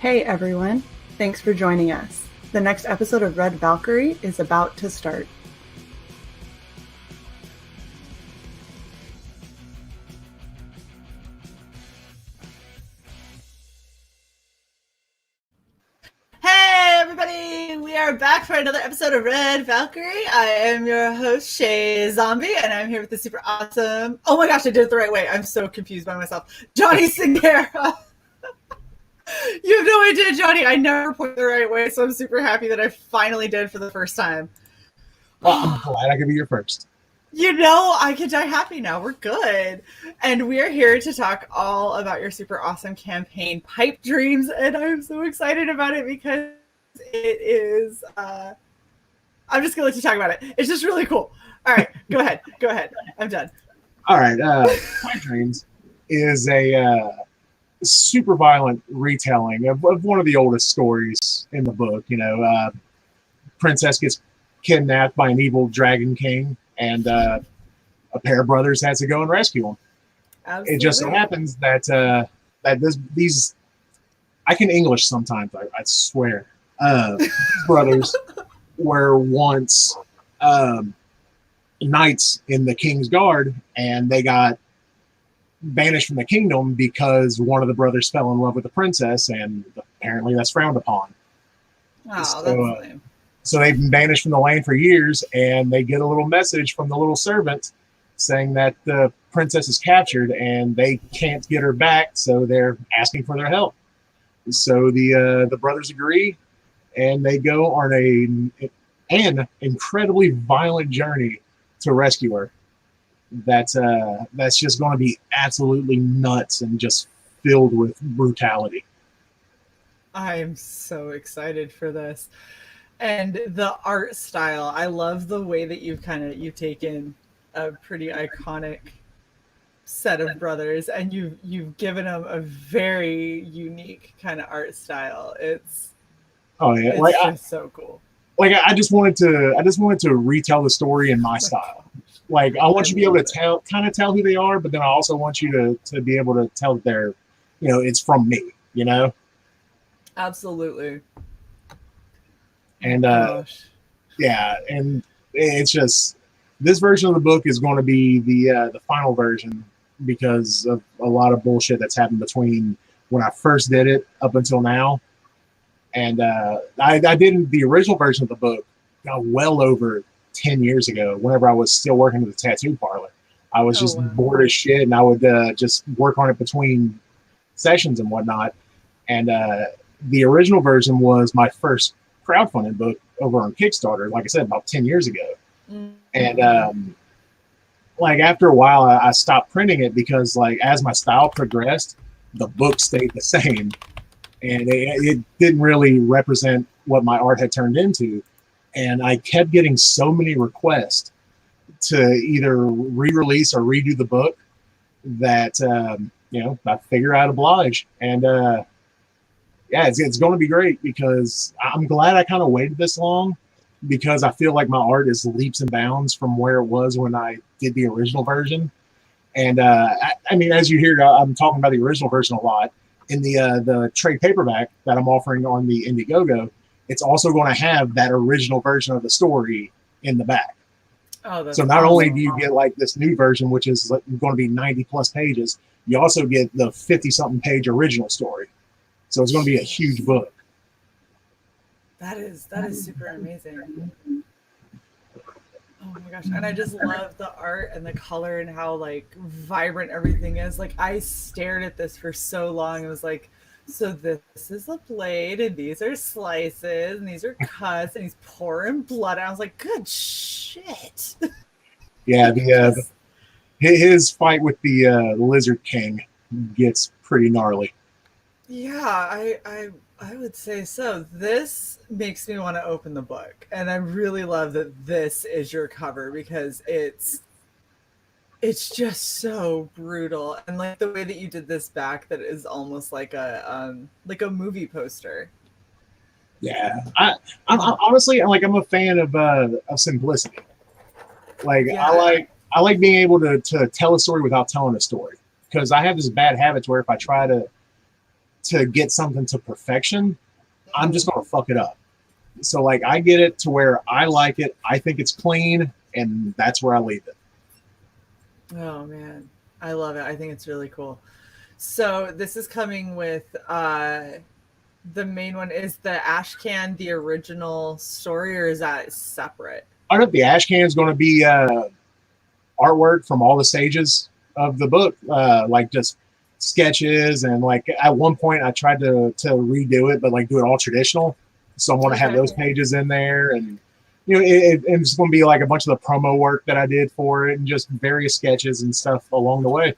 Hey everyone, thanks for joining us. The next episode of Red Valkyrie is about to start. Hey everybody, we are back for another episode of Red Valkyrie. I am your host, Shae Zombie, and I'm here with the super awesome, oh my gosh, I did it the right way. I'm so confused by myself. Johnny Segura. You have no idea, Johnny. I never put it the right way, so I'm super happy that I finally did for the first time. Well, I'm glad I could be your first. You know, I can die happy now. We're good. And we're here to talk all about your super awesome campaign, Pipe Dreams. And I'm so excited about it because it is, I'm just going to let you talk about it. It's just really cool. All right, go ahead. Go ahead. I'm done. All right. Pipe Dreams is a super violent retelling of one of the oldest stories in the book. You know, princess gets kidnapped by an evil dragon king, and a pair of brothers has to go and rescue him. Absolutely. It just so happens that these I can English sometimes. I swear. These brothers were once knights in the king's guard, and they got banished from the kingdom because one of the brothers fell in love with the princess, and apparently that's frowned upon. Oh, so, that's lame. So they've been banished from the land for years, and they get a little message from the little servant saying that the princess is captured and they can't get her back, so they're asking for their help. So the brothers agree, and they go on an incredibly violent journey to rescue her. That's just going to be absolutely nuts and just filled with brutality. I am so excited for this. And the art style, I love the way that you've taken a pretty iconic set of brothers and you've given them a very unique kind of art style. It's just so cool. Like I just wanted to retell the story in my style. Like I want you to be able to tell who they are, but then I also want you to be able to tell that they're, you know, it's from me, you know? Absolutely. And yeah, and it's just this version of the book is going to be the final version because of a lot of bullshit that's happened between when I first did it up until now. And I did the original version of the book well over 10 years ago, whenever I was still working at the tattoo parlor. I was just bored as shit, and I would just work on it between sessions and whatnot. And the original version was my first crowdfunding book over on Kickstarter, like I said, about 10 years ago. Mm-hmm. And like after a while, I stopped printing it because like as my style progressed, the book stayed the same. And it didn't really represent what my art had turned into. And I kept getting so many requests to either re-release or redo the book that, you know, I figured I'd oblige. And yeah, it's going to be great because I'm glad I kind of waited this long because I feel like my art is leaps and bounds from where it was when I did the original version. And I mean, as you hear, I'm talking about the original version a lot. In the trade paperback that I'm offering on the Indiegogo, it's also going to have that original version of the story in the back. Oh, that's so not only do you get like this new version, which is going to be 90 plus pages, you also get the 50 something page original story. So it's going to be a huge book. That is super amazing. Oh my gosh. And I just love the art and the color and how like vibrant everything is. Like I stared at this for so long. It was like, so this is a blade and these are slices and these are cuts and he's pouring blood. And I was like, good shit. Yeah, his fight with the Lizard King gets pretty gnarly. Yeah, I would say so. This makes me want to open the book, and I really love that this is your cover because it's just so brutal, and like the way that you did this back, that is almost like a movie poster. Yeah, I'm honestly I'm a fan of simplicity. Like yeah. I like being able to tell a story without telling a story because I have this bad habit where if I try to to get something to perfection, I'm just gonna fuck it up. So like I get it to where I like it, I think it's clean, and that's where I leave it. Oh man, I love it. I think it's really cool. So this is coming with the main one. Is the Ashcan the original story, or is that separate? I know the Ashcan is going to be artwork from all the stages of the book, like just sketches, and like at one point I tried to redo it, but like do it all traditional. So I want to have those pages in there, and you know, it's going to be like a bunch of the promo work that I did for it, and just various sketches and stuff along the way.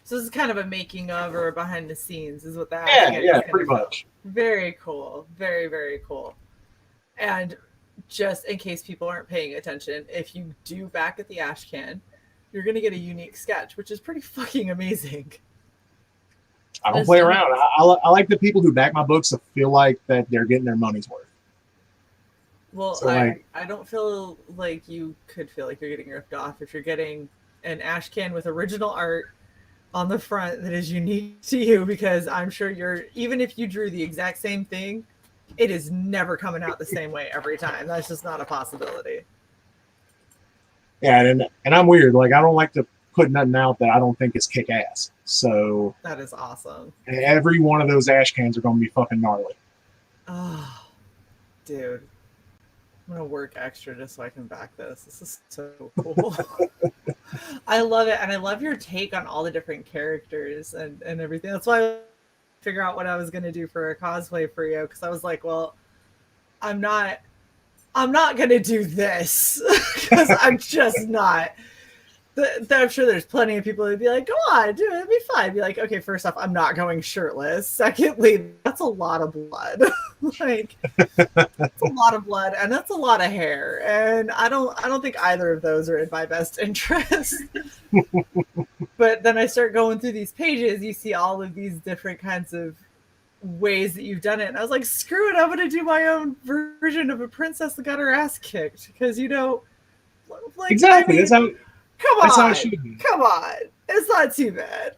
So this is kind of a making of or behind the scenes, is what that. Yeah, pretty much. Very cool, very very cool. And just in case people aren't paying attention, if you do back at the Ashcan, you're going to get a unique sketch, which is pretty fucking amazing. I don't play around. I like the people who back my books to feel like that they're getting their money's worth. Well, so I don't feel like you could feel like you're getting ripped off if you're getting an Ashcan with original art on the front that is unique to you, because I'm sure even if you drew the exact same thing, it is never coming out the same way every time. That's just not a possibility. Yeah, and I'm weird. Like I don't like to put nothing out that I don't think is kick ass. So that is awesome. Every one of those Ashcans are going to be fucking gnarly. Oh, dude. I'm going to work extra just so I can back this. This is so cool. I love it. And I love your take on all the different characters and everything. That's why I figure out what I was going to do for a cosplay for you. Because I was like, well, I'm not going to do this. Because I'm just not. I'm sure there's plenty of people who'd be like, go on, do it, it'd be fine. Be like, okay, first off, I'm not going shirtless. Secondly, that's a lot of blood. Like, that's a lot of blood, and that's a lot of hair. And I don't think either of those are in my best interest. But then I start going through these pages, you see all of these different kinds of ways that you've done it. And I was like, screw it, I'm going to do my own version of a princess that got her ass kicked. Because, you know, like, exactly. I mean, come on. That's how it should be. Come on. It's not too bad.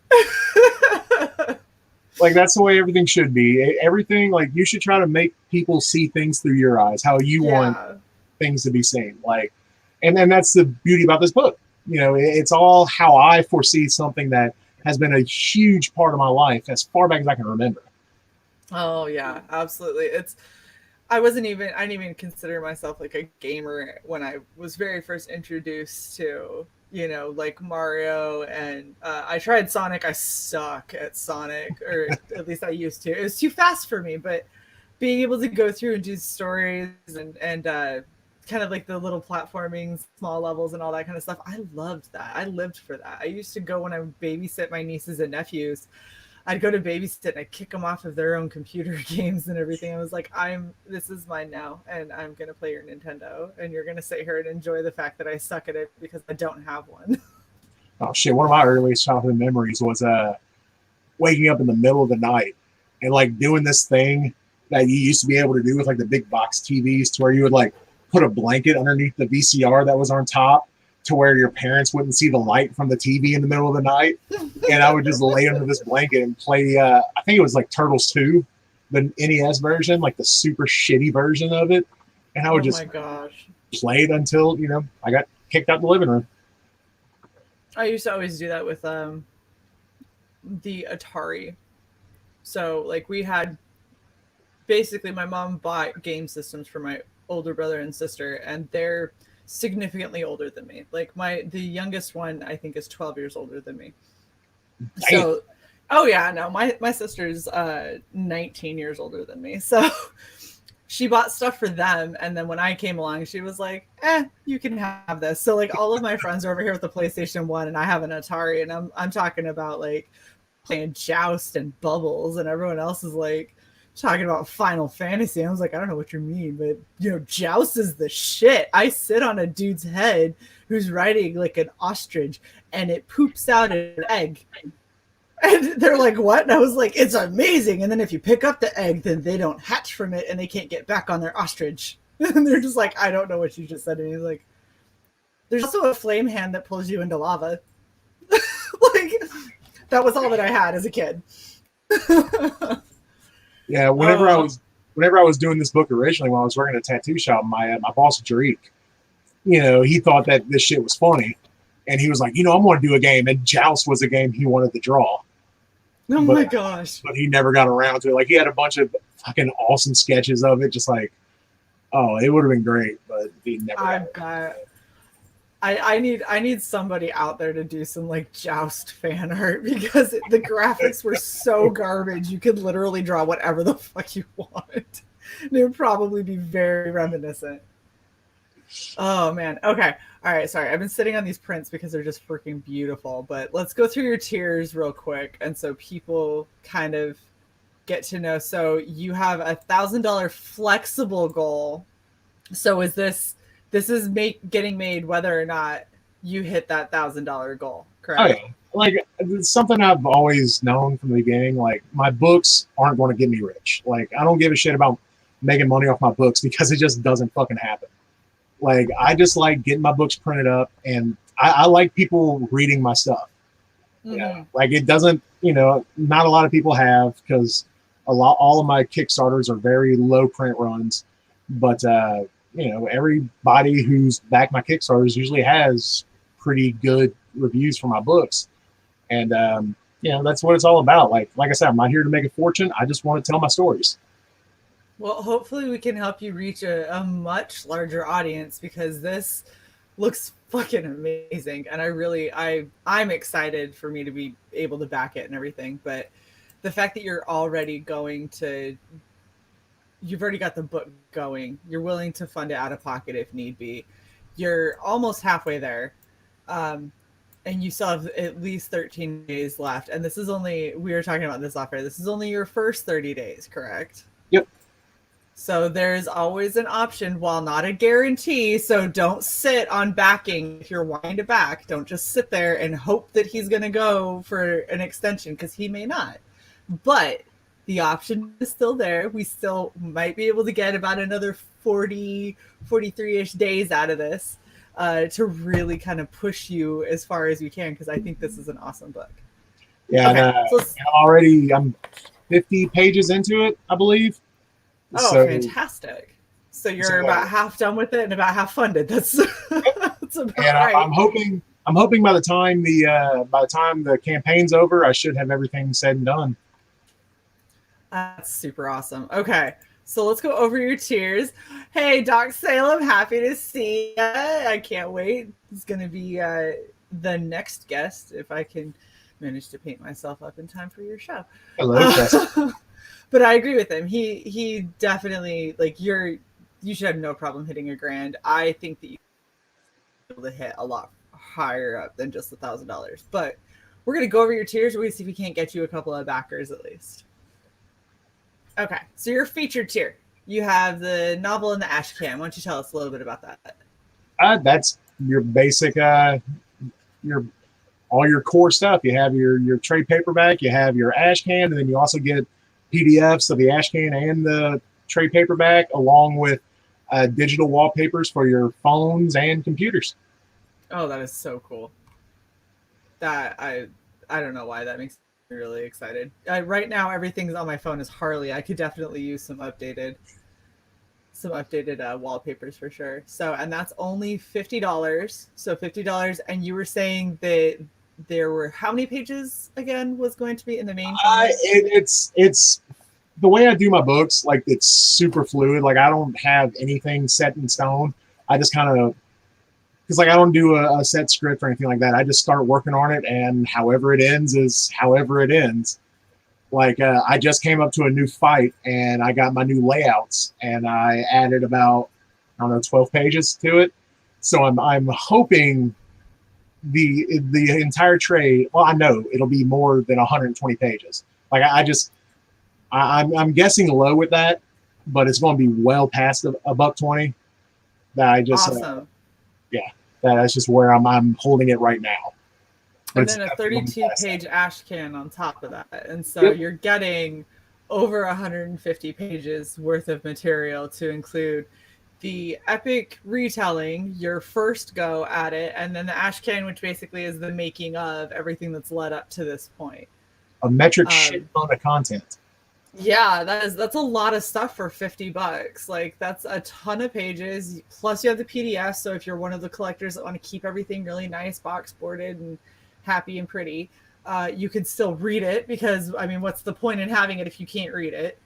Like, that's the way everything should be. Everything, like, you should try to make people see things through your eyes, how you want things to be seen. Like, and that's the beauty about this book. You know, it's all how I foresee something that has been a huge part of my life as far back as I can remember. Oh, yeah, absolutely. I didn't even consider myself like a gamer when I was very first introduced to, you know, like Mario, and I tried Sonic. I suck at Sonic, or at least I used to. It was too fast for me, but being able to go through and do stories and kind of like the little platforming, small levels and all that kind of stuff, I loved that. I lived for that. I used to go when I would babysit my nieces and nephews. I'd go to babysit and I'd kick them off of their own computer games and everything. I was like, this is mine now, and I'm going to play your Nintendo, and you're going to sit here and enjoy the fact that I suck at it because I don't have one. Oh shit. One of my earliest childhood memories was waking up in the middle of the night and like doing this thing that you used to be able to do with like the big box TVs, to where you would like put a blanket underneath the VCR that was on top, to where your parents wouldn't see the light from the TV in the middle of the night. And I would just lay under this blanket and play, I think it was like Turtles 2, the NES version, like the super shitty version of it. And I would just play it until, you know, I got kicked out the living room. I used to always do that with the Atari. So like we had, basically my mom bought game systems for my older brother and sister, and they're significantly older than me. Like the youngest one I think is 12 years older than me. Damn. So oh yeah, no, my sister's 19 years older than me. So she bought stuff for them, and then when I came along, she was like, you can have this. So like all of my friends are over here with the PlayStation 1, and I have an Atari, and I'm talking about like playing Joust and Bubbles, and everyone else is like talking about Final Fantasy. I was like, I don't know what you mean, but you know, Joust is the shit. I sit on a dude's head who's riding like an ostrich, and it poops out an egg. And they're like, what? And I was like, it's amazing. And then if you pick up the egg, then they don't hatch from it, and they can't get back on their ostrich. And they're just like, I don't know what you just said. And he's like, there's also a flame hand that pulls you into lava. Like, that was all that I had as a kid. Yeah, whenever I was doing this book originally, when I was working at a tattoo shop, my boss Jariq, he thought that this shit was funny, and he was like, I'm going to do a game, and Joust was a game he wanted to draw, Oh but my gosh! but he never got around to it. Like he had a bunch of fucking awesome sketches of it, just like, oh, it would have been great, but he never. I need somebody out there to do some like Joust fan art because the graphics were so garbage. You could literally draw whatever the fuck you want. They would probably be very reminiscent. Oh man. Okay. All right. Sorry. I've been sitting on these prints because they're just freaking beautiful. But let's go through your tiers real quick, and so people kind of get to know. So you have $1,000 flexible goal. So is this is getting made whether or not you hit that $1,000 goal, correct? Oh yeah, like it's something I've always known from the beginning. Like my books aren't going to get me rich. Like I don't give a shit about making money off my books because it just doesn't fucking happen. Like I just like getting my books printed up, and I like people reading my stuff. Mm-hmm. Like it doesn't, not a lot of people have, because all of my Kickstarters are very low print runs, but everybody who's backed my Kickstarters usually has pretty good reviews for my books, and that's what it's all about. Like I said, I'm not here to make a fortune. I just want to tell my stories. Well, hopefully we can help you reach a much larger audience, because this looks fucking amazing, and I'm excited for me to be able to back it and everything. But the fact that you've already got the book going, you're willing to fund it out of pocket if need be, you're almost halfway there, and you still have at least 13 days left, and we were talking about this off air, this is only your first 30 days, correct? Yep. So there's always an option, while not a guarantee. So don't sit on backing. If you're wanting to back, don't just sit there and hope that he's going to go for an extension, because he may not. But the option is still there. We still might be able to get about another 40, 43-ish days out of this to really kind of push you as far as we can, because I think this is an awesome book. Yeah, okay. I'm 50 pages into it, I believe. Oh, fantastic. So you're about half done with it and about half funded. That's about right. I'm hoping by the time the campaign's over, I should have everything said and done. That's super awesome. Okay, so let's go over your tiers. Hey, Doc Salem, happy to see you. I can't wait. He's going to be the next guest, if I can manage to paint myself up in time for your show. Hello, but I agree with him. He definitely, like, you should have no problem hitting $1,000. I think that you should be able to hit a lot higher up than just $1,000. But we're going to go over your tiers. We're going to see if we can't get you a couple of backers at least. Okay, so your featured tier. You have the novel and the ash can. Why don't you tell us a little bit about that? That's your basic, all your core stuff. You have your trade paperback, you have your ash can, and then you also get PDFs of the ash can and the trade paperback, along with digital wallpapers for your phones and computers. Oh, that is so cool. That I don't know why that makes me really excited. Right now, everything's on my phone is Harley. I could definitely use some updated wallpapers for sure. So, and that's only $50. So $50, and you were saying that there were how many pages again was going to be in the main? It's the way I do my books. Like, it's super fluid. Like, I don't have anything set in stone. I just kind of, because like I don't do a set script or anything like that. I just start working on it, and however it ends is however it ends. Like I just came up to a new fight, and I got my new layouts, and I added about 12 pages to it. So I'm hoping the entire trade. Well, I know it'll be more than 120 pages. Like I'm guessing low with that, but it's going to be well past a $120. That I just awesome. That's just where I'm holding it right now. And then a 32-page ash can on top of that. And so You're getting over 150 pages worth of material to include the epic retelling, your first go at it, and then the ash can, which basically is the making of everything that's led up to this point. A metric shit ton of content. Yeah, that's a lot of stuff for $50. Like that's a ton of pages. Plus you have the PDF. So if you're one of the collectors that want to keep everything really nice, box boarded and happy and pretty, you can still read it because I mean, what's the point in having it if you can't read it?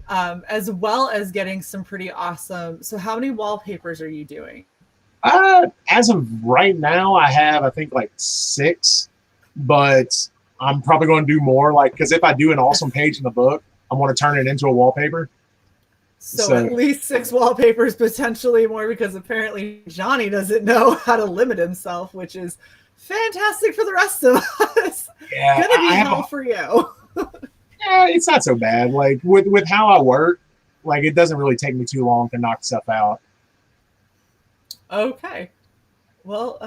As well as getting some pretty awesome. So how many wallpapers are you doing? As of right now, I have I think like 6, but I'm probably going to do more. Like because if I do an awesome page in the book, I want to turn it into a wallpaper. So So at least 6 wallpapers, potentially more, because apparently Johnny doesn't know how to limit himself, which is fantastic for the rest of us. yeah, Gonna be I have hell for you. yeah, it's not so bad. Like with how I work, like it doesn't really take me too long to knock stuff out. Okay. Well,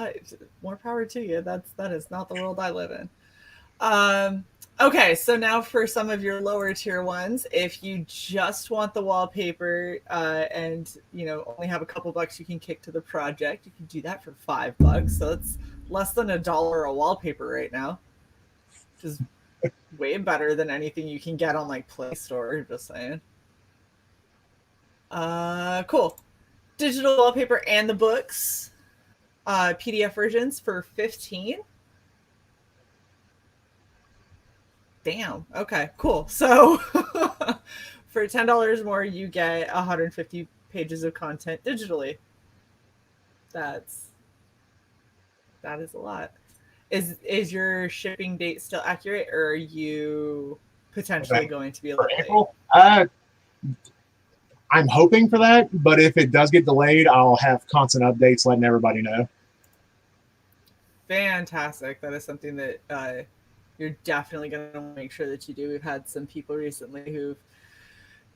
more power to you. That is not the world I live in. Um, okay, so now for some of your lower tier ones, if you just want the wallpaper and you know only have a couple bucks you can kick to the project, you can do that for $5. So it's less than $1 a wallpaper right now, which is way better than anything you can get on like Play Store. Just saying. Cool. Digital wallpaper and the books, PDF versions for 15. Damn. Okay, cool. So for $10 more, you get 150 pages of content digitally. That's that is a lot. Is your shipping date still accurate, or are you potentially Okay. going to be a For little late? April, I'm hoping for that, but if it does get delayed, I'll have constant updates letting everybody know. Fantastic. That is something that you're definitely going to make sure that you do. We've had some people recently who've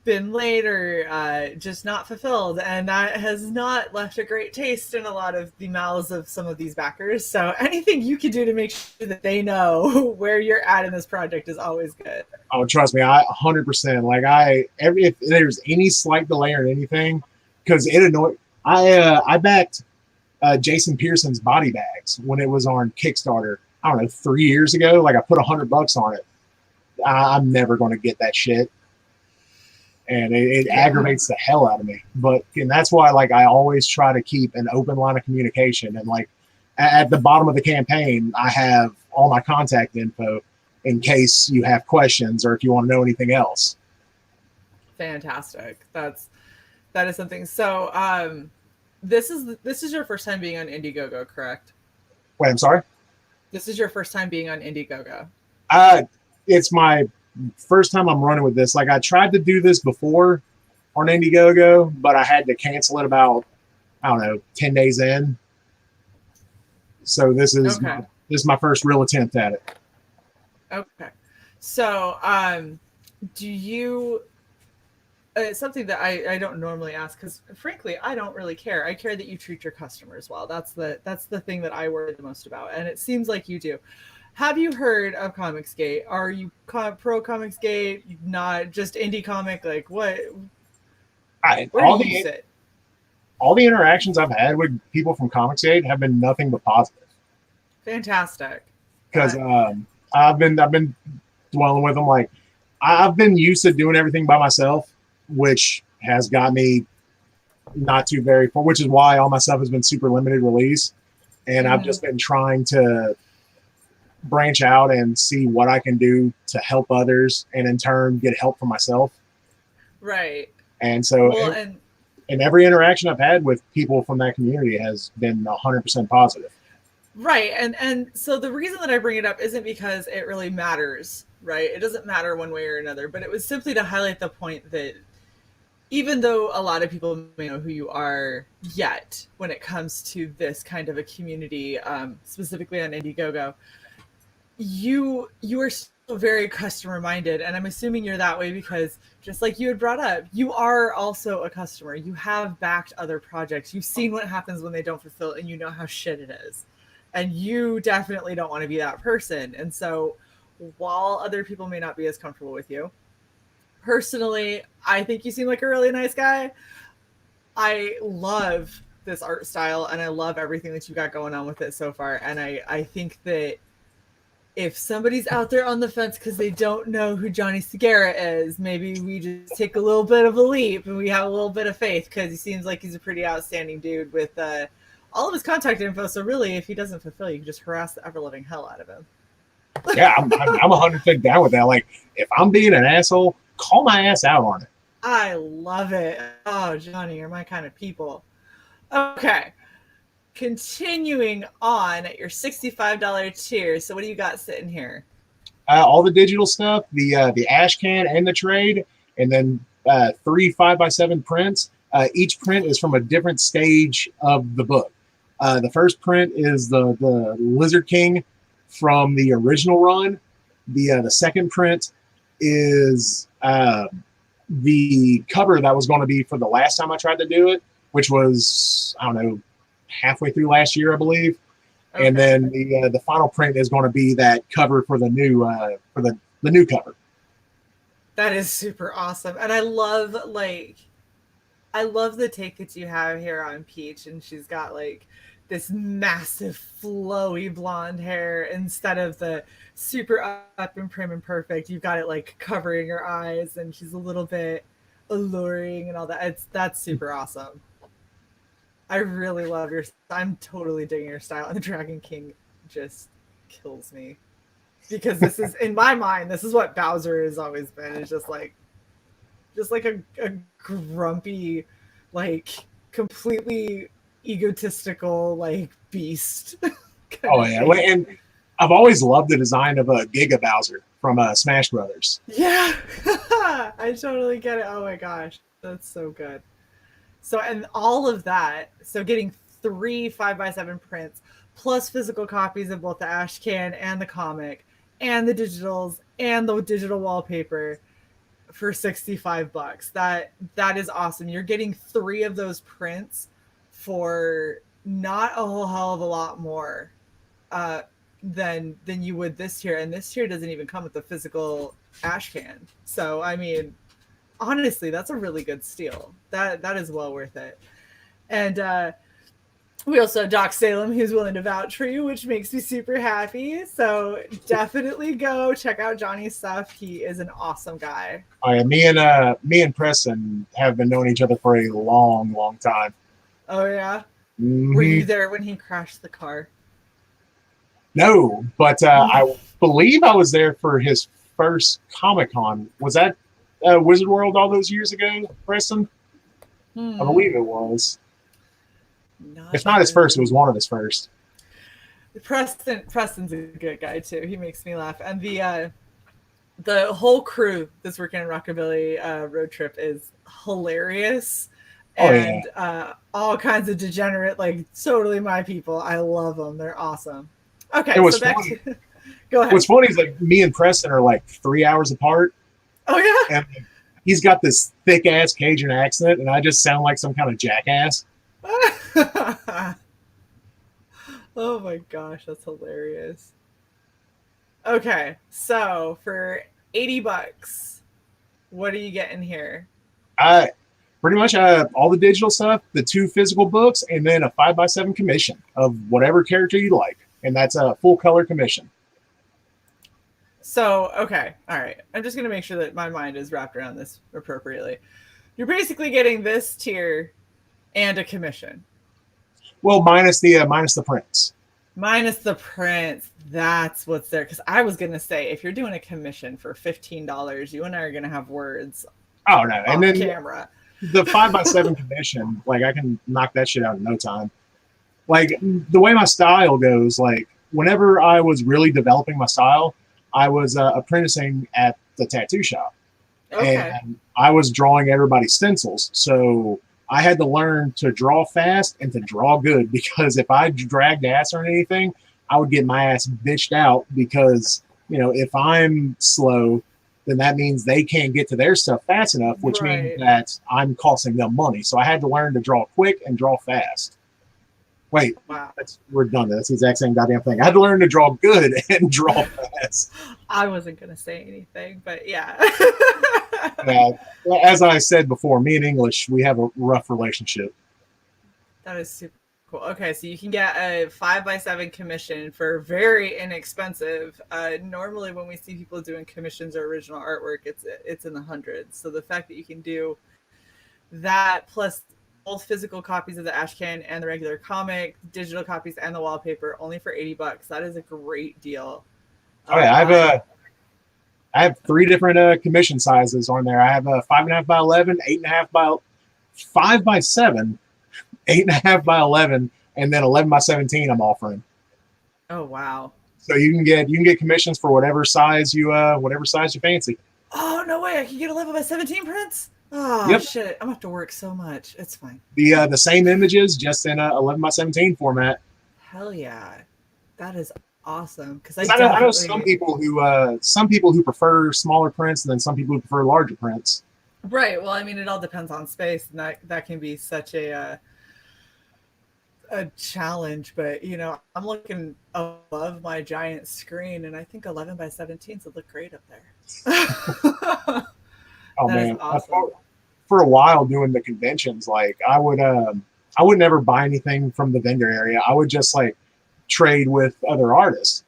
been late or just not fulfilled, and that has not left a great taste in a lot of the mouths of some of these backers. So anything you can do to make sure that they know where you're at in this project is always good. Oh, trust me, I 100%. Like if there's any slight delay or anything, because it annoyed. I backed Jason Pearson's body bags when it was on Kickstarter. I don't know, 3 years ago. Like I put $100 on it. I'm never going to get that shit, and it Yeah. aggravates the hell out of me. But and that's why like I always try to keep an open line of communication. And like at the bottom of the campaign, I have all my contact info in case you have questions or if you want to know anything else. Fantastic. That is something. So this is your first time being on Indiegogo, correct? Wait, I'm sorry. This is your first time being on Indiegogo. It's my first time I'm running with this. Like I tried to do this before on Indiegogo, but I had to cancel it about I don't know 10 days in. So this is my first real attempt at it. Okay. So do you something that I don't normally ask, because frankly I don't really care. I care that you treat your customers well. That's the thing that I worry the most about, and it seems like you do. Have you heard of Comicsgate? Are you pro Comicsgate? Not just indie comic? Like what? Where do you sit? All the interactions I've had with people from Comicsgate have been nothing but positive. Fantastic. Because I've been dwelling with them. Like I've been used to doing everything by myself, which has got me not too very far. Which is why all my stuff has been super limited release, and I've just been trying to branch out and see what I can do to help others, and in turn get help for myself. Right. And so, well, and every interaction I've had with people from that community has been 100% positive. Right. And so the reason that I bring it up isn't because it really matters, right? It doesn't matter one way or another, but it was simply to highlight the point that even though a lot of people may know who you are yet, when it comes to this kind of a community, specifically on Indiegogo, you are still very customer minded, and I'm assuming you're that way because just like you had brought up, you are also a customer. You have backed other projects. You've seen what happens when they don't fulfill, and you know how shit it is. And you definitely don't want to be that person. And so while other people may not be as comfortable with you, personally, I think you seem like a really nice guy. I love this art style, and I love everything that you got going on with it so far. And I think that if somebody's out there on the fence because they don't know who Johnny Segura is, maybe we just take a little bit of a leap and we have a little bit of faith, because he seems like he's a pretty outstanding dude with all of his contact info. So really, if he doesn't fulfill, you can just harass the ever-living hell out of him. Yeah, I'm 100% down with that. Like, if I'm being an asshole, call my ass out on it. I love it. Oh, Johnny, you're my kind of people. Okay. Continuing on at your $65 tier. So what do you got sitting here? All the digital stuff, the ash can and the trade, and then 3 5x7 prints. Each print is from a different stage of the book. The first print is the Lizard King from the original run. The second print is the cover that was going to be for the last time I tried to do it, which was, I don't know, halfway through last year, I believe. Okay. And then the final print is going to be that cover for the new new cover. That is super awesome, and I love the take that you have here on Peach, and she's got like this massive flowy blonde hair instead of the super up and prim and perfect. You've got it like covering her eyes, and she's a little bit alluring and all that. That's super awesome. I really love I'm totally digging your style, and the Dragon King just kills me, because this is, in my mind, this is what Bowser has always been. It's just like a grumpy, like completely egotistical, like beast. Oh yeah, and I've always loved the design of a Giga Bowser from Smash Brothers. Yeah, I totally get it. Oh my gosh, that's so good. So, and all of that, so getting 3 5x7 prints plus physical copies of both the ash can and the comic and the digitals and the digital wallpaper for $65. That is awesome. You're getting 3 of those prints for not a whole hell of a lot more than you would this tier, and this tier doesn't even come with the physical ash can. So I mean, honestly, that's a really good steal. That is well worth it. And we also have Doc Salem, who's willing to vouch for you, which makes me super happy. So definitely go check out Johnny's stuff. He is an awesome guy. Oh yeah, me and Preston have been knowing each other for a long, long time. Oh yeah? Mm-hmm. Were you there when he crashed the car? No, but I believe I was there for his first Comic-Con. Was that Wizard World all those years ago, Preston? I believe it was. If not his first, it was one of his first. Preston's a good guy too. He makes me laugh. And the whole crew that's working on Rockabilly Road Trip is hilarious. And all kinds of degenerate, like totally my people. I love them. They're awesome. Okay, so back to go ahead. What's funny is like me and Preston are like 3 hours apart. Oh yeah. And he's got this thick ass Cajun accent, and I just sound like some kind of jackass. Oh my gosh, that's hilarious. Okay, so for $80, what are you getting here? Pretty much all the digital stuff, the 2 physical books, and then a 5x7 commission of whatever character you like, and that's a full color commission. So, okay, all right. I'm just gonna make sure that my mind is wrapped around this appropriately. You're basically getting this tier and a commission. Well, minus the prints. Minus the prints. That's what's there. Because I was gonna say, if you're doing a commission for $15, you and I are gonna have words. Oh no! And then camera. The 5x7 commission, like I can knock that shit out in no time. Like the way my style goes, like whenever I was really developing my style, I was apprenticing at the tattoo shop. Okay. And I was drawing everybody's stencils. So I had to learn to draw fast and to draw good, because if I dragged ass or anything, I would get my ass bitched out, because, you know, if I'm slow, then that means they can't get to their stuff fast enough, which means that I'm costing them money. So I had to learn to draw quick and draw fast. Wait, wow. That's redundant. That's the exact same goddamn thing. I had to learn to draw good and draw fast. I wasn't going to say anything, but yeah. As I said before, me and English, we have a rough relationship. That is super Cool. Okay, so you can get a 5x7 commission for very inexpensive. Normally, when we see people doing commissions or original artwork, it's in the hundreds. So the fact that you can do that plus both physical copies of the Ashcan and the regular comic, digital copies, and the wallpaper only for $80, that is a great deal. Oh yeah, I have 3 different commission sizes on there. I have a 5.5 by 11, 8.5 by 5 by 7. 8.5 by 11, and then 11 by 17 I'm offering. Oh wow. So you can get commissions for whatever size you fancy. Oh no way, I can get 11 by 17 prints? Oh yep. Shit, I'm gonna have to work so much. It's fine. The same images, just in a 11 by 17 format. Hell yeah. That is awesome. Because I know some people who prefer smaller prints, and then some people who prefer larger prints. Right. Well, I mean, it all depends on space, and that can be such a challenge. But you know, I'm looking above my giant screen, and I think 11 by 17 would look great up there. Oh man, awesome. For a while doing the conventions, like I would never buy anything from the vendor area. I would just like trade with other artists,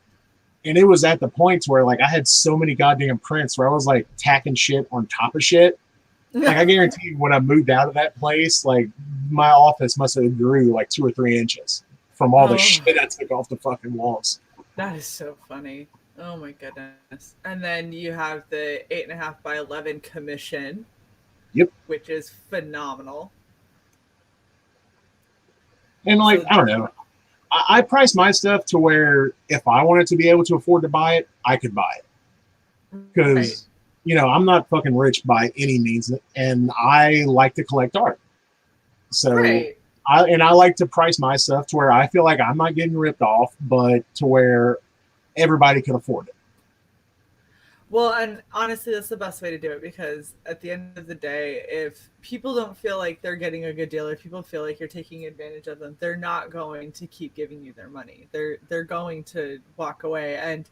and it was at the points where like I had so many goddamn prints where I was like tacking shit on top of shit. Like I guarantee you, when I moved out of that place, like my office must have grew like 2 or 3 inches from all the shit I took off the fucking walls. That is so funny. Oh my goodness. And then you have the 8.5 by 11 commission. Yep. Which is phenomenal. And like, I don't know. I price my stuff to where if I wanted to be able to afford to buy it, I could buy it. Because, you know, I'm not fucking rich by any means, and I like to collect art. So I like to price my stuff to where I feel like I'm not getting ripped off, but to where everybody can afford it. Well, and honestly, that's the best way to do it, because at the end of the day, if people don't feel like they're getting a good deal, or people feel like you're taking advantage of them, they're not going to keep giving you their money. They're going to walk away. And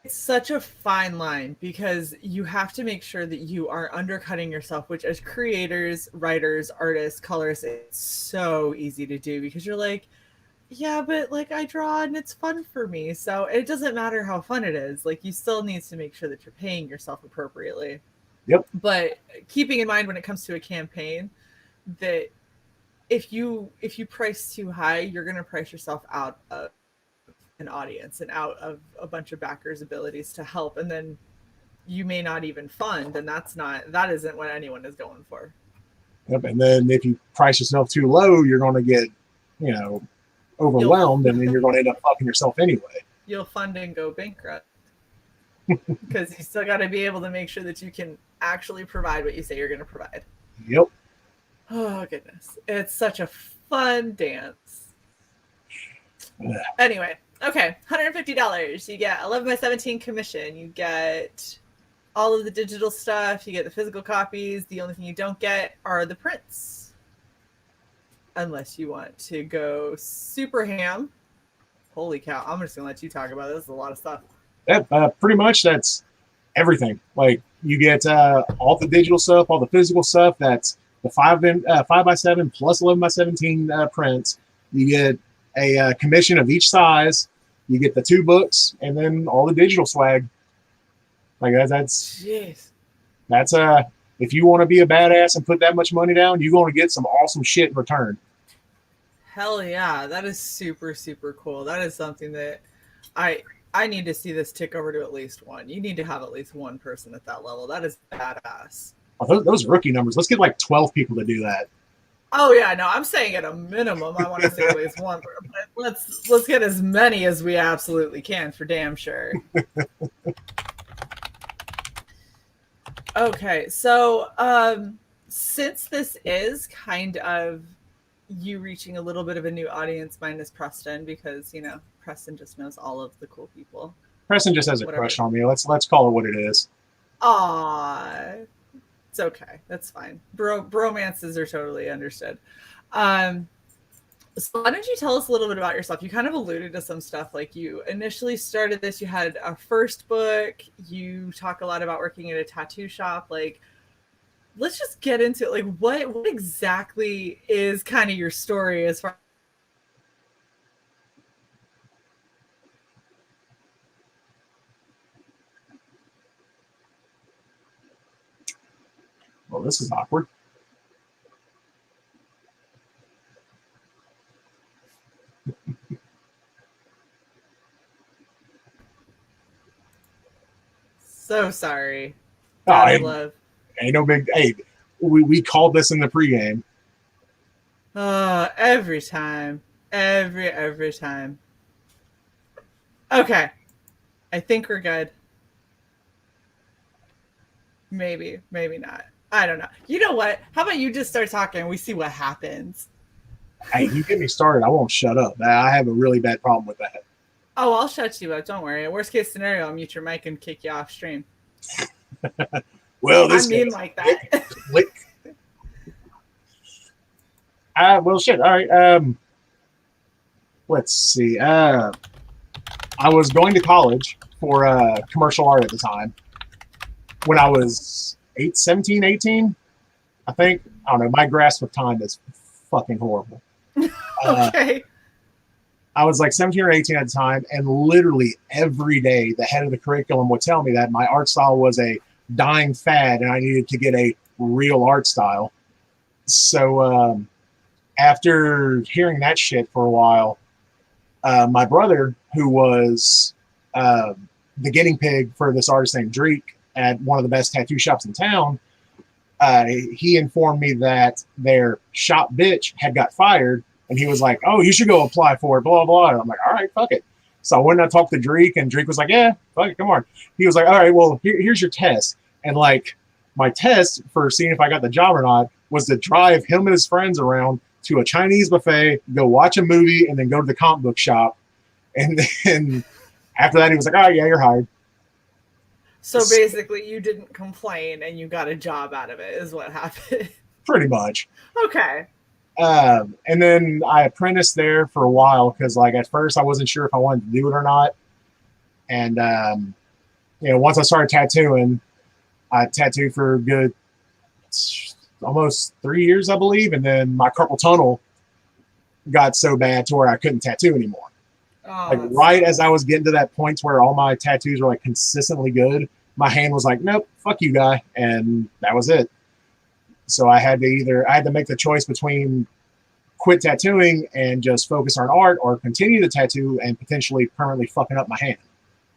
it's such a fine line, because you have to make sure that you are undercutting yourself, which as creators, writers, artists, colorists, it's so easy to do, because you're like, yeah, but like I draw and it's fun for me. So it doesn't matter how fun it is. Like you still need to make sure that you're paying yourself appropriately. Yep. But keeping in mind when it comes to a campaign that if you price too high, you're going to price yourself out of an audience and out of a bunch of backers' abilities to help. And then you may not even fund. And that isn't what anyone is going for. Yep. And then if you price yourself too low, you're going to get, you know, overwhelmed, and then you're going to end up fucking yourself anyway. You'll fund and go bankrupt, because you still got to be able to make sure that you can actually provide what you say you're going to provide. Yep. Oh goodness, it's such a fun dance. Anyway, okay, $150. You get 11 by 17 commission. You get all of the digital stuff. You get the physical copies. The only thing you don't get are the prints. Unless you want to go super ham. Holy cow. I'm just going to let you talk about this. This is a lot of stuff. Pretty much that's everything. Like you get all the digital stuff, all the physical stuff. That's the 5 by 7 plus 11 by 17 prints. You get a commission of each size. You get the 2 books, and then all the digital swag. Like that's jeez. That's if you want to be a badass and put that much money down, you're going to get some awesome shit in return. Hell yeah, that is super, super cool. That is something that I need to see this tick over to at least 1. You need to have at least 1 person at that level. That is badass. Oh, those rookie numbers. Let's get like 12 people to do that. Oh yeah, no, I'm saying at a minimum I want to see at least 1. But let's get as many as we absolutely can for damn sure. Okay, so since this is kind of you reaching a little bit of a new audience minus Preston, because you know Preston just knows all of the cool people. Preston just has a crush on me. Let's call it what it is. Aww, it's okay. That's fine. Bromances are totally understood. So why don't you tell us a little bit about yourself? You kind of alluded to some stuff, like you initially started this, you had a first book, you talk a lot about working at a tattoo shop. Like, let's just get into it. Like, what exactly is kind of your story as far? Well, this is awkward. So sorry. Oh, Love. Ain't no big. Hey, we called this in the pregame. Every time, every time. Okay, I think we're good. Maybe not. I don't know. You know what? How about you just start talking and we see what happens? Hey, you get me started, I won't shut up. I have a really bad problem with that. Oh, I'll shut you up. Don't worry. Worst case scenario, I'll mute your mic and kick you off stream. Well, this I mean like that. Well, shit. All right. Let's see. I was going to college for commercial art at the time when I was 17, 18, I think. I don't know. My grasp of time is fucking horrible. Okay. I was like 17 or 18 at the time, and literally every day the head of the curriculum would tell me that my art style was a dying fad and I needed to get a real art style. So after hearing that shit for a while, my brother, who was the guinea pig for this artist named Drake at one of the best tattoo shops in town, he informed me that their shop bitch had got fired. And he was like, oh, you should go apply for it, blah, blah. And I'm like, all right, fuck it. So I went and I talked to Drake, and Drake was like, yeah, fuck it, come on. He was like, all right, well, here's your test. And like my test for seeing if I got the job or not was to drive him and his friends around to a Chinese buffet, go watch a movie, and then go to the comic book shop. And then after that, he was like, oh, yeah, you're hired. So basically, you didn't complain and you got a job out of it is what happened. Pretty much. Okay. And then I apprenticed there for a while because, like, at first I wasn't sure if I wanted to do it or not. And, once I started tattooing, I tattooed for a good almost 3 years, I believe. And then my carpal tunnel got so bad to where I couldn't tattoo anymore. Oh, like, right as I was getting to that point where all my tattoos were, like, consistently good, my hand was like, nope, fuck you, guy. And that was it. So I had to make the choice between quit tattooing and just focus on art, or continue to tattoo and potentially permanently fucking up my hand.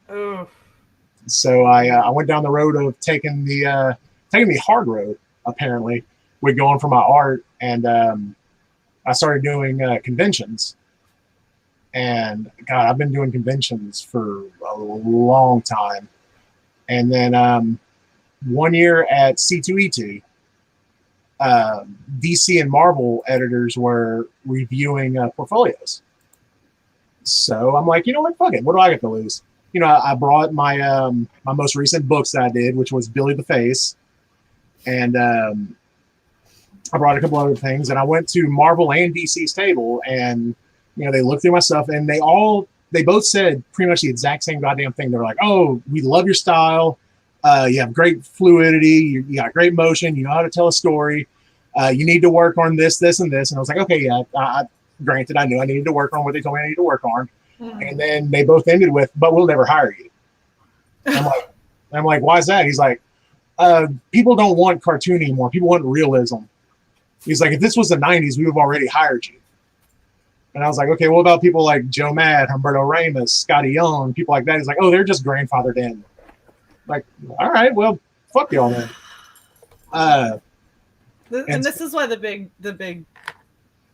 Oh. So I went down the road of taking the hard road, apparently, with going for my art, and I started doing conventions. And God, I've been doing conventions for a long time. And then 1 year at C2E2, DC and Marvel editors were reviewing portfolios. So I'm like, you know what, fuck it. What do I get to lose? I brought my my most recent books that I did, which was Billy the Face, and I brought a couple other things, and I went to Marvel and DC's table, and they looked through my stuff, and they both said pretty much the exact same goddamn thing. They're like, oh, we love your style. You have great fluidity. You got great motion. You know how to tell a story. You need to work on this, this, and this. And I was like, okay, yeah. Granted, I knew I needed to work on what they told me I needed to work on. Mm-hmm. And then they both ended with, but we'll never hire you. I'm like, why is that? He's like, people don't want cartoon anymore. People want realism. He's like, if this was the 90s, we would have already hired you. And I was like, okay, what about people like Joe Mad, Humberto Ramos, Scotty Young, people like that? He's like, oh, they're just grandfathered in. Like, all right, well, fuck y'all then. And this is why the big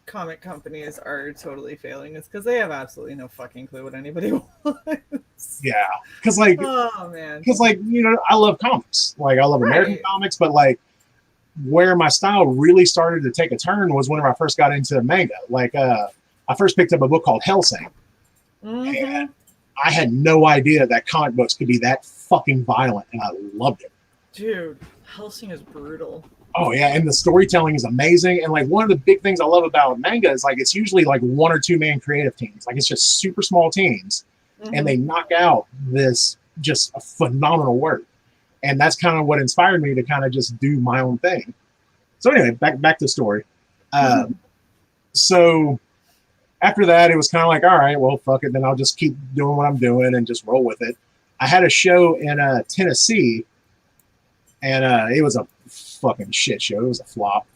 comic companies are totally failing, is because they have absolutely no fucking clue what anybody wants. Yeah, because like, oh man, because like, I love comics. Like, I love American comics, but like, where my style really started to take a turn was whenever I first got into manga. Like, I first picked up a book called Hellsing, and I had no idea that comic books could be that fucking violent, and I loved it. Dude, Hellsing is brutal. Oh yeah, and the storytelling is amazing. And like, one of the big things I love about manga is like, it's usually like 1 or 2 man creative teams. Like, it's just super small teams, and they knock out this just a phenomenal work. And that's kind of what inspired me to kind of just do my own thing. So anyway, back to the story. So after that, it was kind of like, all right, well, fuck it. Then I'll just keep doing what I'm doing and just roll with it. I had a show in Tennessee, and it was a fucking shit show. It was a flop.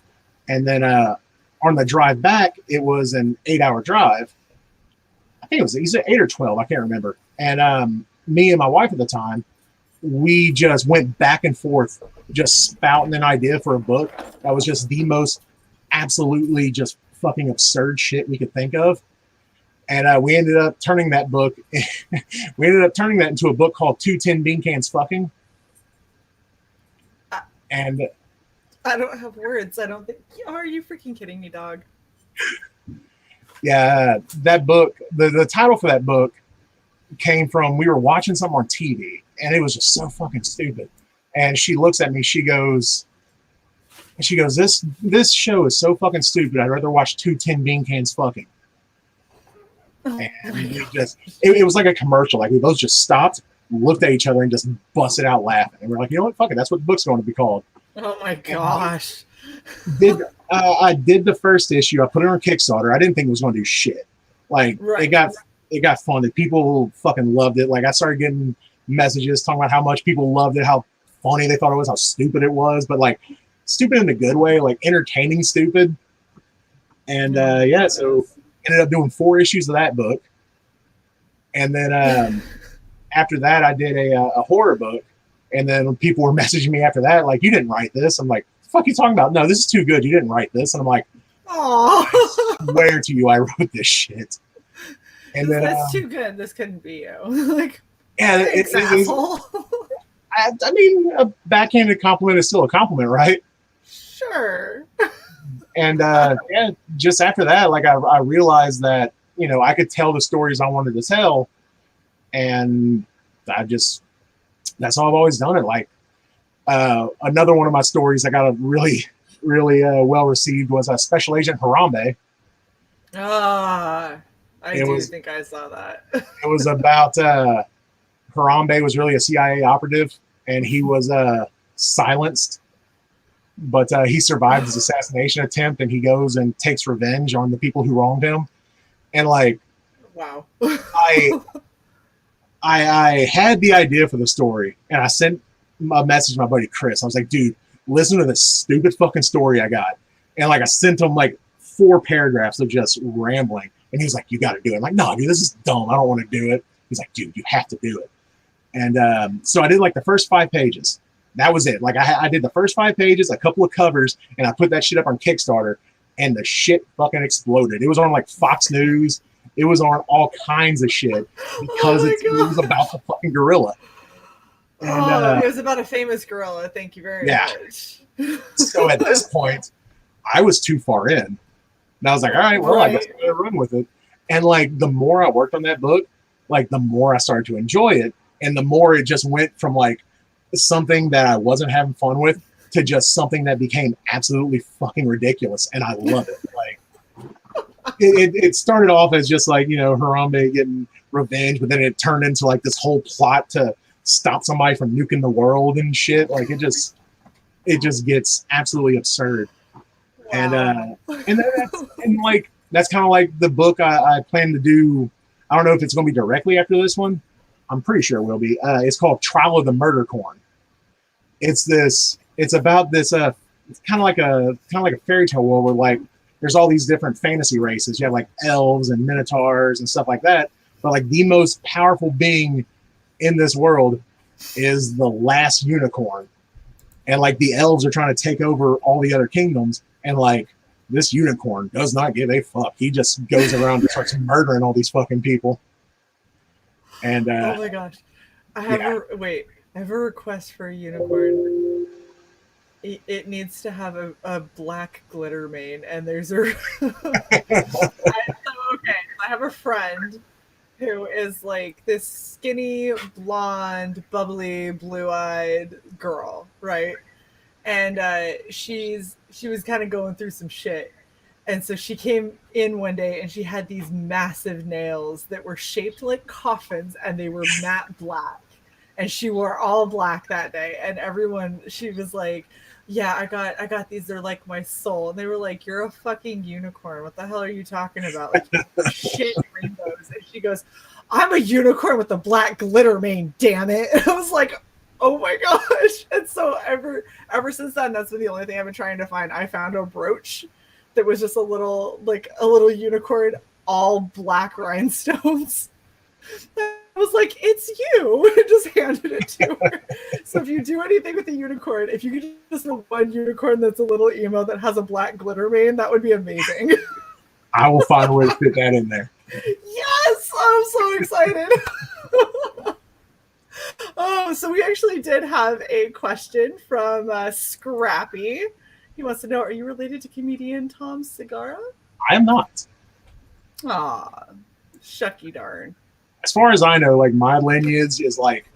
And then on the drive back, it was an 8-hour drive. I think it was either 8 or 12. I can't remember. And me and my wife at the time, we just went back and forth, just spouting an idea for a book that was just the most absolutely just fucking absurd shit we could think of. And we ended up turning that book, we ended up turning that into a book called 210 Bean Cans Fucking. And I don't have words. I don't think. Are you freaking kidding me, dog? Yeah, that book, the title for that book came from, we were watching something on TV, and it was just so fucking stupid. And she looks at me, she goes, this show is so fucking stupid, I'd rather watch 210 Bean Cans Fucking. And we just, it was like a commercial. Like we both just stopped, looked at each other, and just busted out laughing. And we're like, you know what? Fuck it. That's what the book's going to be called. Oh my gosh. I did the first issue. I put it on Kickstarter. I didn't think it was going to do shit. Like right. it got funded. People fucking loved it. Like I started getting messages talking about how much people loved it, how funny they thought it was, how stupid it was, but like stupid in a good way, like entertaining stupid. And yeah, so ended up doing 4 issues of that book. And then after that, I did a horror book. And then when people were messaging me after that, like, you didn't write this. I'm like, the fuck are you talking about? No, this is too good. You didn't write this. And I'm like, I swear to you, I wrote this shit. And then that's too good. This couldn't be you. Like, yeah, asshole. I mean, a backhanded compliment is still a compliment, right? Sure. And yeah, just after that, like I realized that, you know, I could tell the stories I wanted to tell, and that's how I've always done it. Like another one of my stories I got a really well received was Special Agent Harambe. I think I saw that. It was about Harambe was really a CIA operative, and he was silenced, but he survived his assassination attempt, and he goes and takes revenge on the people who wronged him. And like, wow. I had the idea for the story, and I sent a message to my buddy Chris. I was like, dude, listen to this stupid fucking story I got. And like I sent him like 4 paragraphs of just rambling. And he was like, you got to do it. I'm like, no, dude, this is dumb. I don't want to do it. He's like, dude, you have to do it. And so I did like the first 5 pages. That was it. Like I did the first 5 pages, a couple of covers, and I put that shit up on Kickstarter, and the shit fucking exploded. It was on like Fox News. It was on all kinds of shit because it was about the fucking gorilla. And, it was about a famous gorilla. Thank you very much. So at this point, I was too far in. And I was like, all right, well, I guess I'm going to run with it. And like the more I worked on that book, like the more I started to enjoy it. And the more it just went from like something that I wasn't having fun with to just something that became absolutely fucking ridiculous. And I love it. Like it started off as just like, you know, Harambe getting revenge, but then it turned into like this whole plot to stop somebody from nuking the world and shit. Like it just gets absolutely absurd. Wow. And like that's kind of like the book I plan to do. I don't know if it's going to be directly after this one. I'm pretty sure it will be. It's called Trial of the Murder Corn. It's about this. It's kind of like a fairy tale world where like there's all these different fantasy races. You have like elves and minotaurs and stuff like that. But like the most powerful being in this world is the last unicorn. And like the elves are trying to take over all the other kingdoms. And like this unicorn does not give a fuck. He just goes around and starts murdering all these fucking people. And oh my gosh. I have a request for a unicorn. It needs to have a black glitter mane, and there's a I have a friend who is like this skinny, blonde, bubbly, blue-eyed girl, right? And she was kind of going through some shit. And so she came in one day and she had these massive nails that were shaped like coffins, and they were matte black. and she wore all black that day, and everyone, she was like, yeah, I got these, they're like my soul. And they were like, you're a fucking unicorn, what the hell are you talking about? Like, shit rainbows. And she goes, I'm a unicorn with a black glitter mane, damn it. And I was like, oh my gosh. And so ever since then, that's been the only thing I've been trying to find. I found a brooch that was just a little unicorn, all black rhinestones. I was like, it's you. And just handed it to her. So if you do anything with a unicorn, if you could just know one unicorn that's a little emo that has a black glitter mane, that would be amazing. I will find a way to fit that in there. Yes, I'm so excited. Oh, so we actually did have a question from Scrappy. He wants to know, are you related to comedian Tom Segura? I am not. Aw, shucky darn. As far as I know, like my lineage is like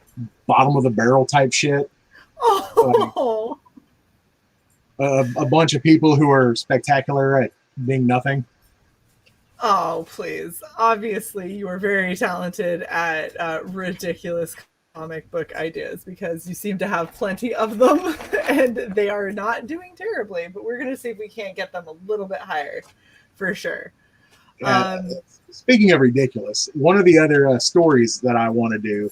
bottom of the barrel type shit. Oh. A bunch of people who are spectacular at being nothing. Oh, please. Obviously, you are very talented at ridiculous comic book ideas, because you seem to have plenty of them, and they are not doing terribly, but we're going to see if we can't get them a little bit higher, for sure. Speaking of ridiculous, one of the other stories that I want to do,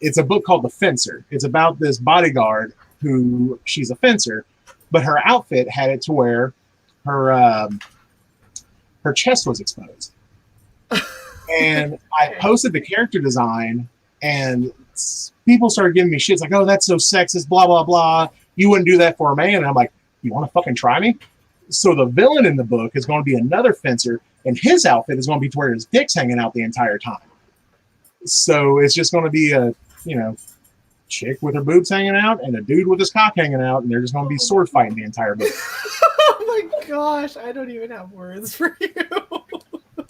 it's a book called The Fencer. It's about this bodyguard who, she's a fencer, but her outfit had it to where her chest was exposed. And I posted the character design, and people started giving me shit. It's like, oh, that's so sexist, blah, blah, blah. You wouldn't do that for a man. And I'm like, you want to fucking try me? So the villain in the book is going to be another fencer, and his outfit is going to be to where his dick's hanging out the entire time. So it's just going to be a, chick with her boobs hanging out and a dude with his cock hanging out, and they're just going to be sword fighting the entire book. Oh my gosh, I don't even have words for you.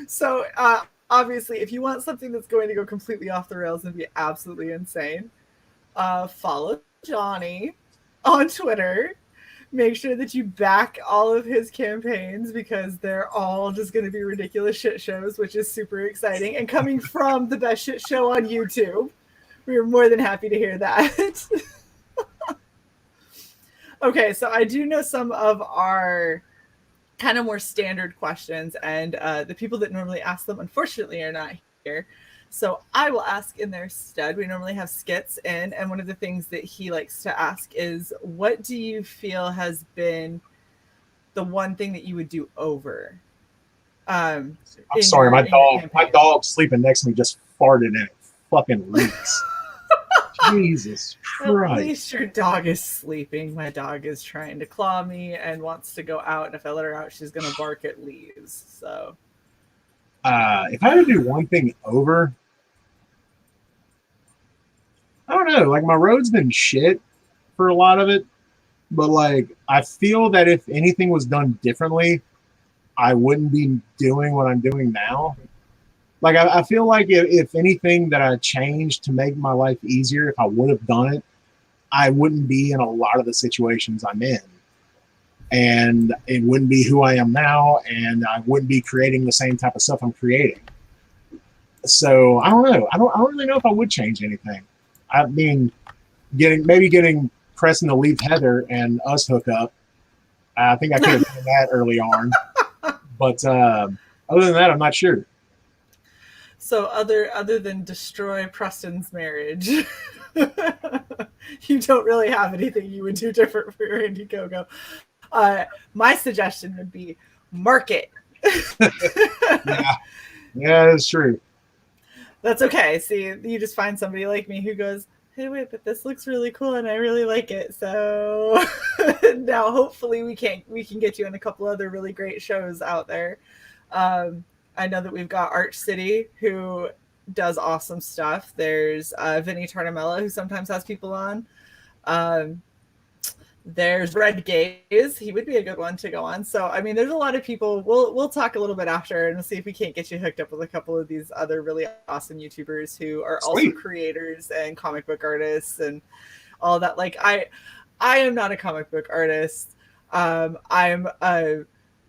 So obviously, if you want something that's going to go completely off the rails and be absolutely insane, follow Johnny on Twitter. Make sure that you back all of his campaigns, because they're all just going to be ridiculous shit shows, which is super exciting. And coming from the best shit show on YouTube, we are more than happy to hear that. Okay, so I do know some of our kind of more standard questions, and the people that normally ask them, unfortunately, are not here. So I will ask in their stead. We normally have Skits in, and one of the things that he likes to ask is, what do you feel has been the one thing that you would do over? I'm sorry, my dog sleeping next to me just farted and it fucking reeks. Jesus Christ. At least your dog is sleeping. My dog is trying to claw me and wants to go out, and if I let her out, she's going to bark at leaves. So if I were to do one thing over, I don't know, like my road's been shit for a lot of it, but like I feel that if anything was done differently, I wouldn't be doing what I'm doing now. Like I feel like if anything that I changed to make my life easier, if I would have done it, I wouldn't be in a lot of the situations I'm in. And it wouldn't be who I am now, and I wouldn't be creating the same type of stuff I'm creating. So I don't know. I don't really know if I would change anything. I mean, getting Preston to leave Heather and us hook up. I think I could have done that early on. But other than that, I'm not sure. So other than destroy Preston's marriage, you don't really have anything you would do different for your Indiegogo. My suggestion would be market. Yeah, that's true. That's okay. See, you just find somebody like me who goes, hey, wait, but this looks really cool and I really like it. So now hopefully we can get you in a couple other really great shows out there. I know that we've got Arch City, who does awesome stuff. There's Vinny Tartamella, who sometimes has people on. There's Red Gaze. He would be a good one to go on. So, I mean, there's a lot of people. We'll talk a little bit after, and we'll see if we can't get you hooked up with a couple of these other really awesome YouTubers who are also creators and comic book artists and all that. Like, I am not a comic book artist. I'm a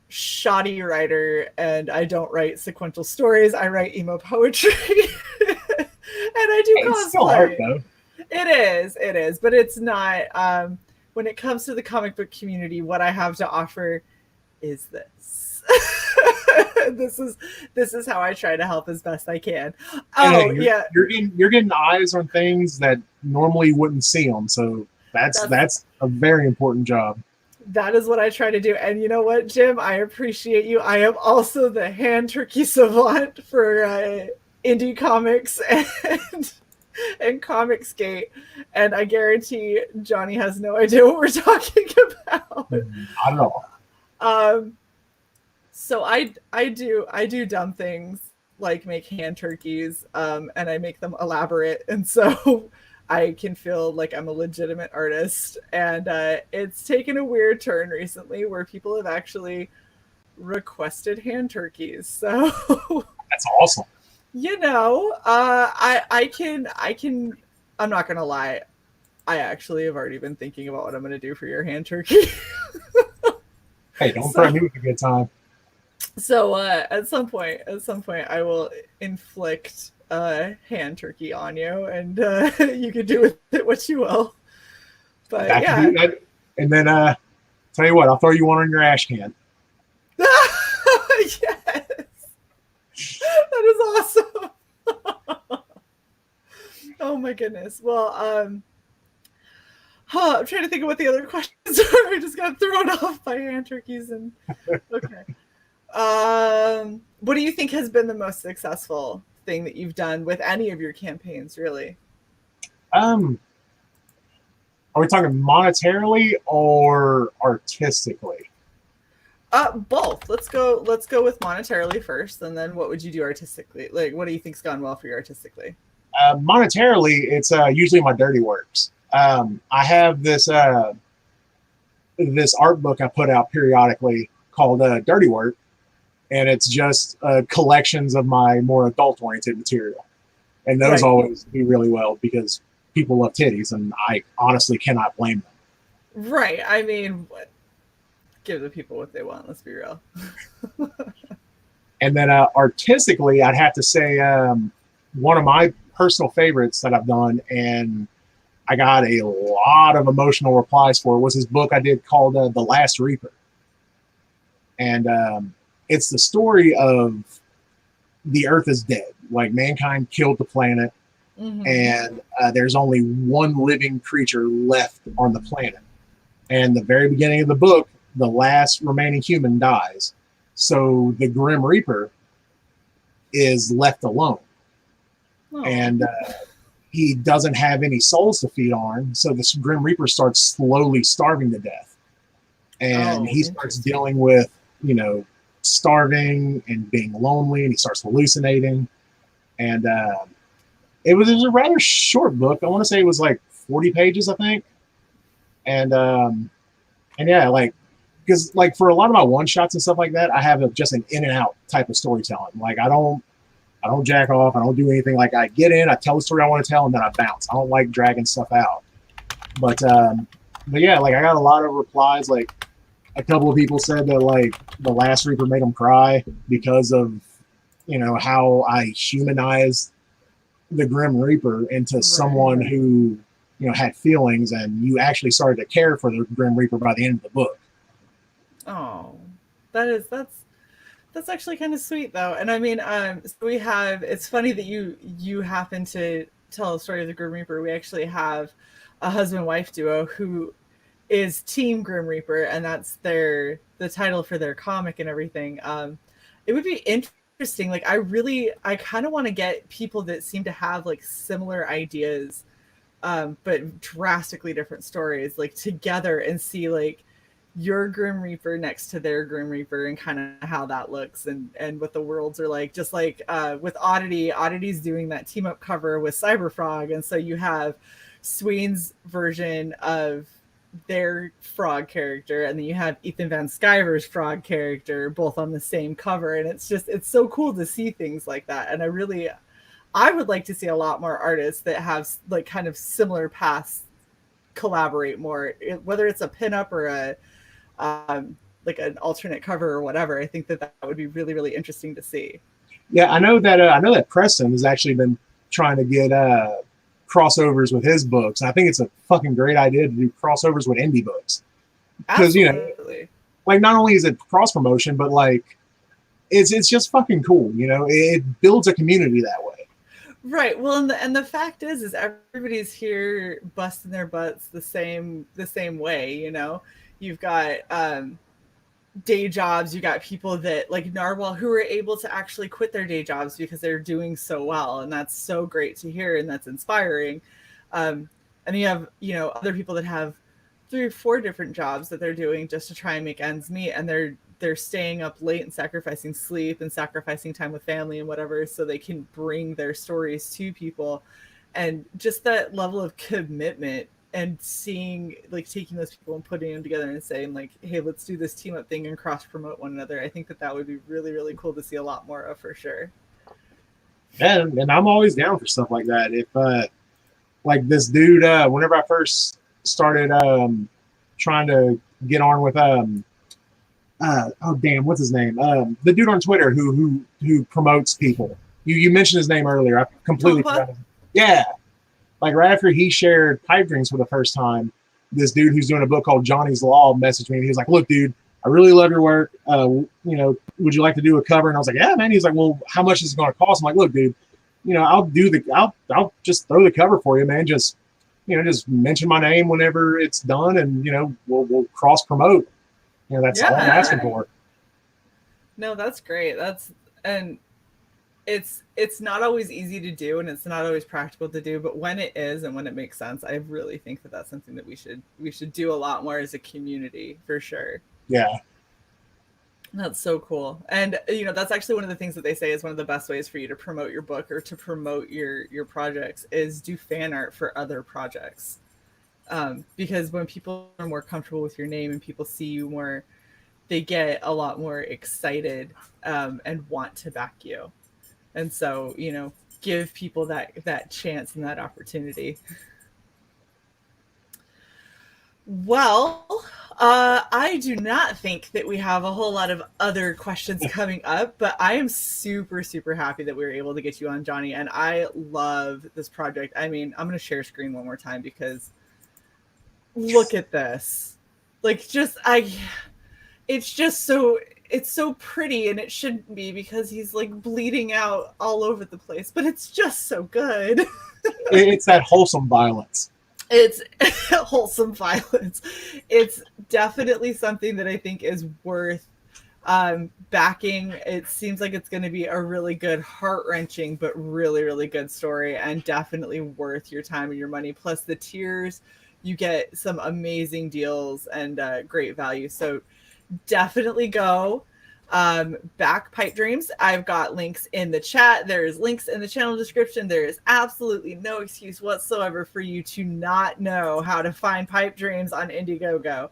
shoddy writer, and I don't write sequential stories. I write emo poetry. I do It's still art, cosplay. though. It is, but it's not. When it comes to the comic book community, what I have to offer is this. This is how I try to help as best I can. Oh, And yeah. you're getting eyes on things that normally wouldn't see them. So that's a very important job. That is what I try to do. And you know what, Jim? I appreciate you. I am also the hand turkey savant for indie comics and Comicsgate. And I guarantee Johnny has no idea what we're talking about. I don't know. So I do dumb things like make hand turkeys, and I make them elaborate, and so I can feel like I'm a legitimate artist. And it's taken a weird turn recently where people have actually requested hand turkeys. So That's awesome. you know, I can I'm not gonna lie, I actually have already been thinking about what I'm gonna do for your hand turkey. Hey, don't threaten me with a good time. So at some point, I will inflict hand turkey on you, and you can do with it what you will. But And then tell you what, I'll throw you one on your ash can. Yes, that is awesome. Oh my goodness. Well, I'm trying to think of what the other questions are. I just got thrown off by hand turkeys and okay. What do you think has been the most successful thing that you've done with any of your campaigns, really? Are we talking monetarily or artistically? Both. Let's go with monetarily first, and then what would you do artistically? Like, what do you think's gone well for you artistically? Monetarily, it's usually my dirty works. I have this this art book I put out periodically called Dirty Work, and it's just collections of my more adult-oriented material. And those always do really well because people love titties, and I honestly cannot blame them. Right. I mean, give the people what they want. Let's be real. And then artistically, I'd have to say one of my personal favorites that I've done, and I got a lot of emotional replies for, was this book I did called The Last Reaper. And it's the story of the Earth is dead. Like, mankind killed the planet, and there's only one living creature left on the planet. And the very beginning of the book, the last remaining human dies. So the Grim Reaper is left alone. Oh. And he doesn't have any souls to feed on. So this Grim Reaper starts slowly starving to death. And he starts dealing with, starving and being lonely, and he starts hallucinating. And it was a rather short book. I want to say it was like 40 pages, I think. And yeah, because for a lot of my one shots and stuff like that, I have just an in and out type of storytelling. Like, I don't jack off. I don't do anything. Like, I get in, I tell the story I want to tell, and then I bounce. I don't like dragging stuff out. But yeah, I got a lot of replies. Like, a couple of people said that The Last Reaper made them cry because of how I humanized the Grim Reaper into someone who had feelings, and you actually started to care for the Grim Reaper by the end of the book. Oh, that's actually kind of sweet though. And I mean, so it's funny that you happen to tell a story of the Grim Reaper. We actually have a husband-wife duo who is Team Grim Reaper, and that's the title for their comic and everything. It would be interesting. I kind of want to get people that seem to have similar ideas, but drastically different stories, together, and see your Grim Reaper next to their Grim Reaper and kind of how that looks and what the worlds are like. Just with Oddity's doing that team up cover with Cyberfrog, and so you have Swain's version of their frog character, and then you have Ethan Van Sciver's frog character, both on the same cover, and it's so cool to see things like that. And I would like to see a lot more artists that have kind of similar paths collaborate more, whether it's a pinup or an alternate cover or whatever. I think that would be really, really interesting to see. Yeah, I know that Preston has actually been trying to get crossovers with his books. And I think it's a fucking great idea to do crossovers with indie books. Because, you know, like not only is it cross promotion, but like it's just fucking cool. You know, it builds a community that way. Right. Well, and the fact is everybody's here busting their butts the same way. You know, you've got day jobs. You got people that like Narwhal who are able to actually quit their day jobs because they're doing so well, and that's so great to hear, and that's inspiring. And you have, you know, other people that have 3 or 4 different jobs that they're doing just to try and make ends meet, and they're staying up late and sacrificing sleep and sacrificing time with family and whatever so they can bring their stories to people. And just that level of commitment and seeing, like, taking those people and putting them together and saying like, hey, let's do this team up thing and cross promote one another. I think that would be really, really cool to see a lot more of, for sure. Yeah, and I'm always down for stuff like that. If like this dude, whenever I first started trying to get on with oh damn, what's his name? The dude on Twitter who promotes people. You mentioned his name earlier. I completely forgot him. Yeah. Like right after he shared Pipe Dreams for the first time, this dude who's doing a book called Johnny's Law messaged me and he was like, look, dude, I really love your work. You know, would you like to do a cover? And I was like, yeah, man. He's like, well, how much is it going to cost? I'm like, look, dude, you know, I'll just throw the cover for you, man. Just, you know, just mention my name whenever it's done and, you know, we'll cross promote. You know, that's all I'm asking for. No, that's great. And it's not always easy to do, and it's not always practical to do, but when it is and when it makes sense, I really think that that's something that we should do a lot more as a community, for sure. Yeah. That's so cool. And, you know, that's actually one of the things that they say is one of the best ways for you to promote your book or to promote your projects is do fan art for other projects. Because when people are more comfortable with your name and people see you more, they get a lot more excited and want to back you. And so, you know, give people that chance and that opportunity. Well, I do not think that we have a whole lot of other questions coming up, but I am super, super happy that we were able to get you on, Johnny. And I love this project. I mean, I'm going to share screen one more time because look at this. Like, it's just so, it's so pretty, and it shouldn't be because he's like bleeding out all over the place, but it's just so good. It's that wholesome violence. It's wholesome violence. It's definitely something that I think is worth backing. It seems like it's going to be a really good, heart-wrenching, but really, really good story, and definitely worth your time and your money. Plus the tiers, you get some amazing deals and great value. So definitely go back Pipe Dreams. I've got links in the chat. There's links in the channel description. There is absolutely no excuse whatsoever for you to not know how to find Pipe Dreams on Indiegogo.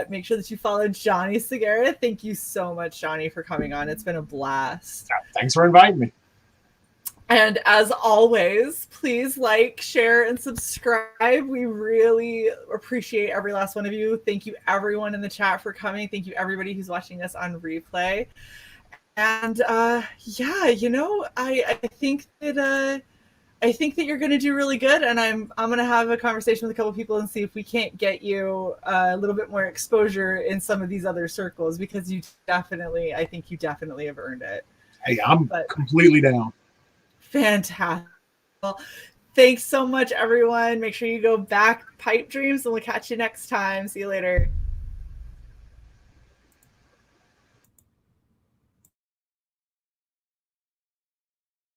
Make sure that you follow Johnny Segura. Thank you so much, Johnny, for coming on. It's been a blast. Thanks for inviting me. And as always, please like, share, and subscribe. We really appreciate every last one of you. Thank you, everyone in the chat, for coming. Thank you, everybody who's watching us on replay. And yeah, you know, I think that you're going to do really good. And I'm going to have a conversation with a couple people and see if we can't get you a little bit more exposure in some of these other circles, because I think you definitely have earned it. Hey, I'm completely down. Fantastic. Well, thanks so much, everyone. Make sure you go back Pipe Dreams, and we'll catch you next time. See you later.